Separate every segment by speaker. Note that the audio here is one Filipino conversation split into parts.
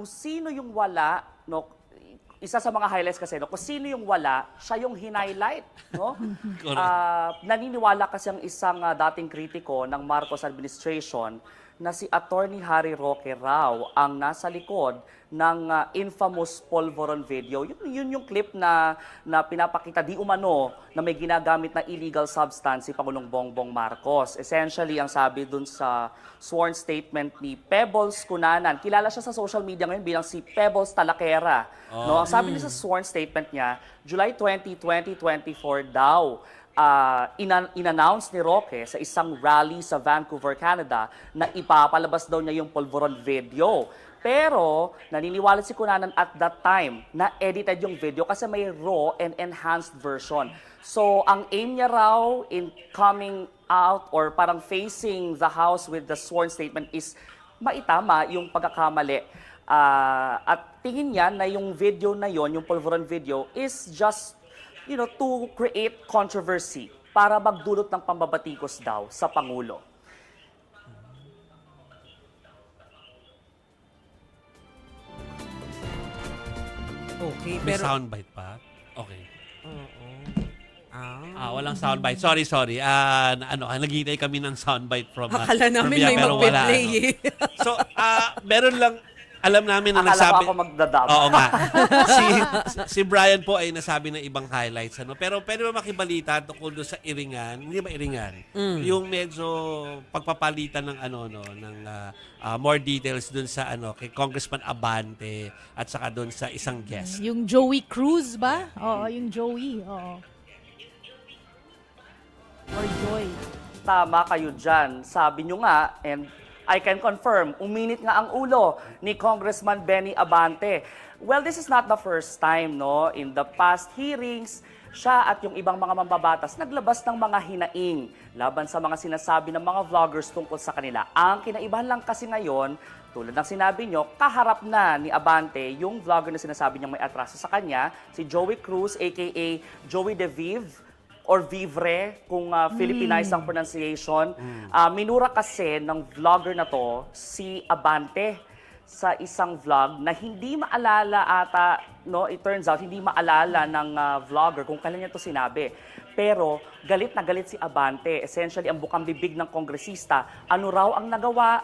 Speaker 1: kung sino yung wala, no, isa sa mga highlights kasi, no, kung sino yung wala, siya yung hinighlight. No? Naniniwala kasi ang isang dating kritiko ng Marcos administration na si Attorney Harry Roque raw ang nasa likod ng infamous Polvoron video. Yun yung clip na pinapakita di umano na may ginagamit na illegal substance si Pangulong Bongbong Marcos. Essentially, ang sabi dun sa sworn statement ni Pebbles Cunanan, kilala siya sa social media ngayon bilang si Pebbles Talaquera. No? Ang sabi niya sa sworn statement niya, July 20, 2024 daw, in-announce ni Roque sa isang rally sa Vancouver, Canada, na ipapalabas daw niya yung Polvoron video. Pero naniniwala si Cunanan at that time na edited yung video kasi may raw and enhanced version. So ang aim niya raw in coming out or parang facing the House with the sworn statement is maitama yung pagkakamali. At tingin niya na yung video na yon, yung Polvoron video, is just to create controversy para magdulot ng pambabatikos daw sa Pangulo.
Speaker 2: Okay,
Speaker 3: May
Speaker 2: pero...
Speaker 3: soundbite pa? Okay.
Speaker 2: Oo.
Speaker 3: Walang soundbite. Sorry. Naghihintay kami ng soundbite from
Speaker 2: Akala namin
Speaker 3: from
Speaker 2: may
Speaker 3: pero wala,
Speaker 2: magpe-play eh.
Speaker 3: So, meron lang, alam namin na
Speaker 1: Akala
Speaker 3: nagsabi...
Speaker 1: ko ako magdadab.
Speaker 3: Oo nga. si Brian po ay nasabi ng ibang highlights. Pero pwede ba makibalita tungkol doon sa Iringan? Hindi ba Iringan? Yung medyo pagpapalitan ng more details doon sa kay Congressman Abante at saka doon sa isang guest.
Speaker 4: Yung Joey Cruz ba? Oo, yung Joey. Oo. Or Joy.
Speaker 1: Tama kayo dyan. Sabi nyo nga, and I can confirm, uminit nga ang ulo ni Congressman Benny Abante. Well, this is not the first time, no? In the past hearings, siya at yung ibang mga mambabatas naglabas ng mga hinaing laban sa mga sinasabi ng mga vloggers tungkol sa kanila. Ang kinaibahan lang kasi ngayon, tulad ng sinabi nyo, kaharap na ni Abante yung vlogger na sinasabi niyang may atraso sa kanya, si Joey Cruz, aka Joey De Vive, or Vivre, kung Filipinized ang pronunciation. Minura kasi ng vlogger na to si Abante sa isang vlog na hindi maalala ata, no, it turns out, hindi maalala ng vlogger kung kailan niya to sinabi. Pero galit na galit si Abante. Essentially, ang bukang bibig ng kongresista, ano raw ang nagawa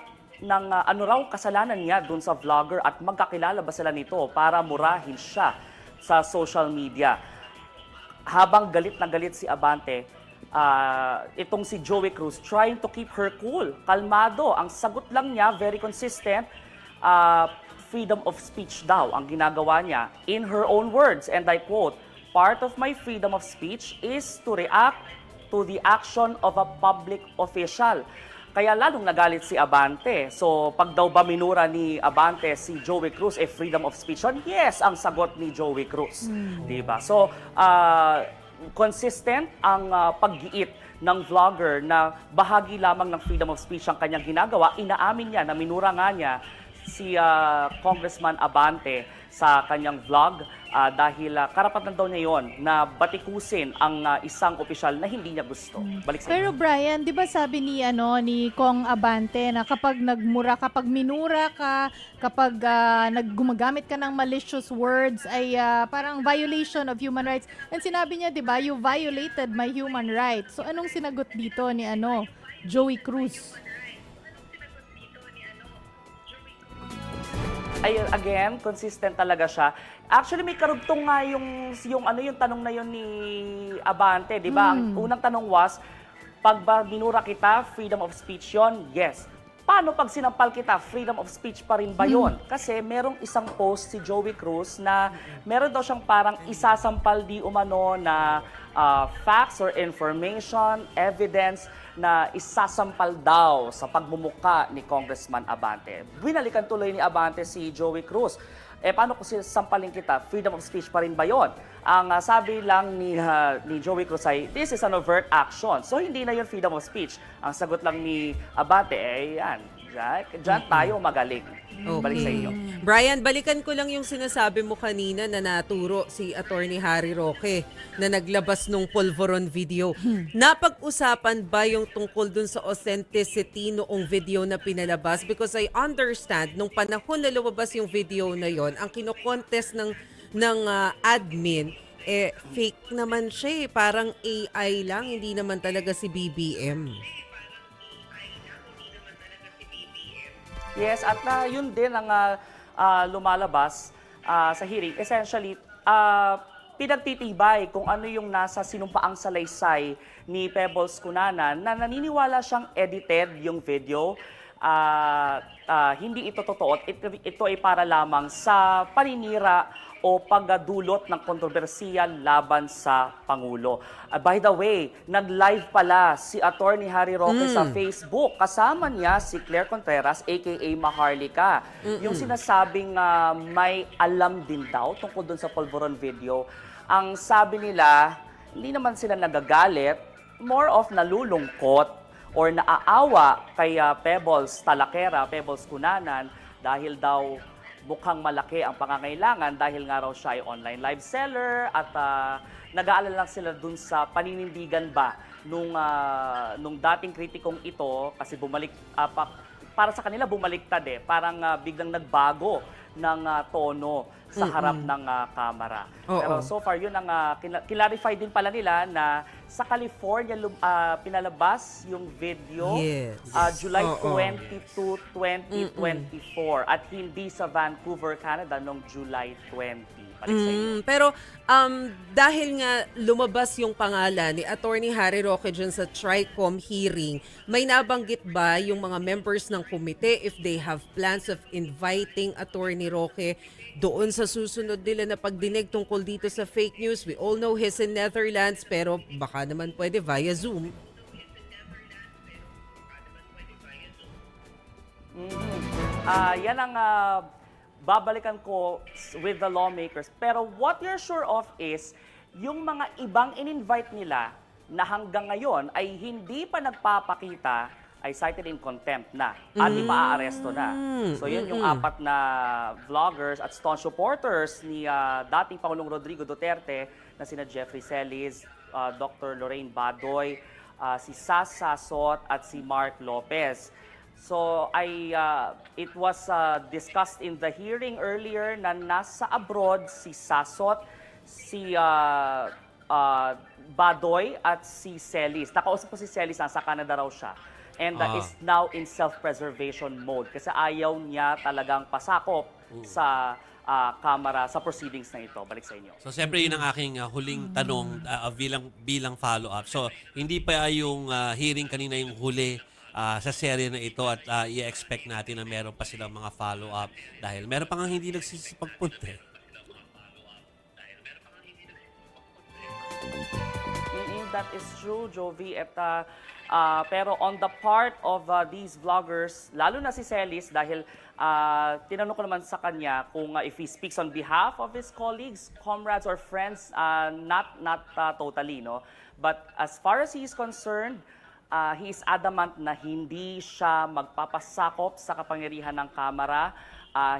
Speaker 1: ano raw kasalanan niya dun sa vlogger at magkakilala ba sila nito para murahin siya sa social media. Habang galit na galit si Abante, itong si Joey Cruz trying to keep her cool, kalmado. Ang sagot lang niya, very consistent, freedom of speech daw ang ginagawa niya. In her own words, and I quote, "Part of my freedom of speech is to react to the action of a public official." Kaya lalong nagalit si Abante. So, pag daw ba minura ni Abante si Joey Cruz, freedom of speech yun? Yes, ang sagot ni Joey Cruz. Diba? So, consistent ang paggiit ng vlogger na bahagi lamang ng freedom of speech ang kanyang ginagawa. Inaamin niya na minura nga niya si Congressman Abante sa kanyang vlog dahil karapatan daw niya yon na batikusin ang isang opisyal na hindi niya gusto. Balik sa
Speaker 4: Pero Brian, 'di ba sabi ni Kong Abante na kapag kapag minura ka, kapag gumagamit ka ng malicious words ay parang violation of human rights. And sinabi niya, 'di ba, you violated my human rights. So anong sinagot dito ni Joey Cruz?
Speaker 1: Ay, again, consistent talaga siya. Actually, may karugtong nga yung tanong na yun ni Abante, di ba? Ang unang tanong was, pag ba minura kita, freedom of speech yon? Yes. Paano pag sinampal kita, freedom of speech pa rin ba yun? Kasi merong isang post si Joey Cruz na meron daw siyang parang isasampal di umano na facts or information, evidence na isasampal daw sa pagmumuka ni Congressman Abante. Binalikan tuloy ni Abante si Joey Cruz. Paano kung sampalin kita? Freedom of speech pa rin ba yun? Ang sabi lang ni Joey Cruz ay, this is an overt action. So hindi na yun freedom of speech. Ang sagot lang ni Abante, yan, Diyan tayo magaling. Balik sa inyo.
Speaker 2: Brian, balikan ko lang yung sinasabi mo kanina na naturo si Attorney Harry Roque na naglabas nung Polvoron video. Napag-usapan ba yung tungkol dun sa authenticity noong video na pinalabas? Because I understand, nung panahon na lumabas yung video na yon, ang kino-contest ng admin, fake naman siya eh. Parang AI lang, hindi naman talaga si BBM.
Speaker 1: Yes, at yun din ang lumalabas sa hearing. Essentially, pinagtitibay kung ano yung nasa sinumpaang salaysay ni Pebbles Cunanan na naniniwala siyang edited yung video. Hindi ito totoo. Ito ay para lamang sa paninira o pagdulot ng kontrobersiya laban sa Pangulo. By the way, nag-live pala si Attorney Harry Roque sa Facebook. Kasama niya si Claire Contreras, aka Maharlika. Yung sinasabing may alam din daw tungkol dun sa Polvoron video. Ang sabi nila, hindi naman sila nagagalit, more of nalulungkot or naaawa kay Pebbles Talakera, Pebbles Cunanan, dahil daw mukhang malaki ang pangangailangan dahil nga raw siya ay online live seller at nag-aalala lang sila dun sa paninindigan ba nung dating kritikong ito kasi para sa kanila bumaliktad parang biglang nagbago ng tono sa harap ng kamera. Pero so far yun ang clarify din pala nila na sa California pinalabas yung video July 22, 2024 at hindi sa Vancouver, Canada noong July 20. Balik sa inyo.
Speaker 2: Pero dahil nga lumabas yung pangalan ni Attorney Harry Roque dyan sa TRICOM hearing, may nabanggit ba yung mga members ng komite if they have plans of inviting Attorney Roque doon sa susunod nila na pagdinig tungkol dito sa fake news? We all know he's in Netherlands, pero baka naman pwede via Zoom.
Speaker 1: Yan ang babalikan ko with the lawmakers. Pero what you're sure of is, yung mga ibang in-invite nila na hanggang ngayon ay hindi pa nagpapakita ay cited in contempt na at ipaaresto na. So yun yung apat na vloggers at staunch supporters ni dating Pangulong Rodrigo Duterte na sina Jeffrey Celis, Dr. Lorraine Badoy, si Sas Sasot at si Mark Lopez. So it was discussed in the hearing earlier na nasa abroad si Sasot, si Badoy at si Celis. Nakausap ko si Celis, nasa Canada raw siya. And is now in self-preservation mode kasi ayaw niya talagang pasakop sa Kamara sa proceedings na ito. Balik sa inyo.
Speaker 3: So siyempre yun ang aking huling tanong bilang follow-up. So hindi pa yung hearing kanina yung huli sa serye na ito at i-expect natin na meron pa silang mga follow-up dahil meron pa nga hindi nagsisipagpunte.
Speaker 1: That is true, Jovi. Pero on the part of these vloggers, lalo na si Celis, dahil tinanong ko naman sa kanya kung if he speaks on behalf of his colleagues, comrades, or friends, not totally, no? But as far as he is concerned, he is adamant na hindi siya magpapasakop sa kapangyarihan ng Kamara.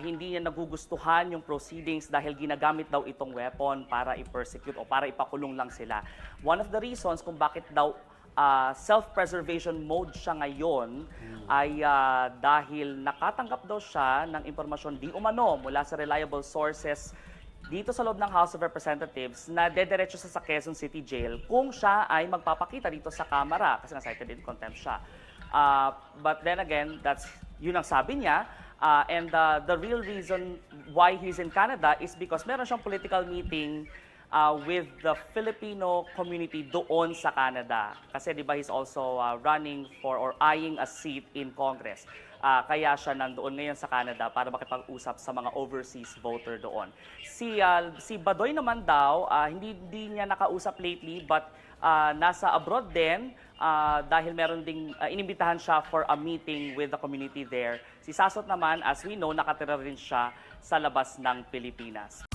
Speaker 1: Hindi niya nagugustuhan yung proceedings dahil ginagamit daw itong weapon para i-persecute o para ipakulong lang sila. One of the reasons kung bakit daw self-preservation mode siya ngayon ay dahil nakatanggap daw siya ng impormasyon di umano mula sa reliable sources dito sa loob ng House of Representatives na dediretso sa Quezon City Jail kung siya ay magpapakita dito sa Kamara kasi cited in contempt siya. But then again, yun ang sabi niya. And the real reason why he's in Canada is because meron siyang political meeting with the Filipino community doon sa Canada. Kasi di ba he's also running for or eyeing a seat in Congress. Kaya siya nandoon ngayon sa Canada para makipag-usap sa mga overseas voter doon. Si Badoy naman daw, hindi niya nakausap lately but nasa abroad din dahil meron ding inimbitahan siya for a meeting with the community there. Si Sasot naman, as we know, nakatira rin siya sa labas ng Pilipinas.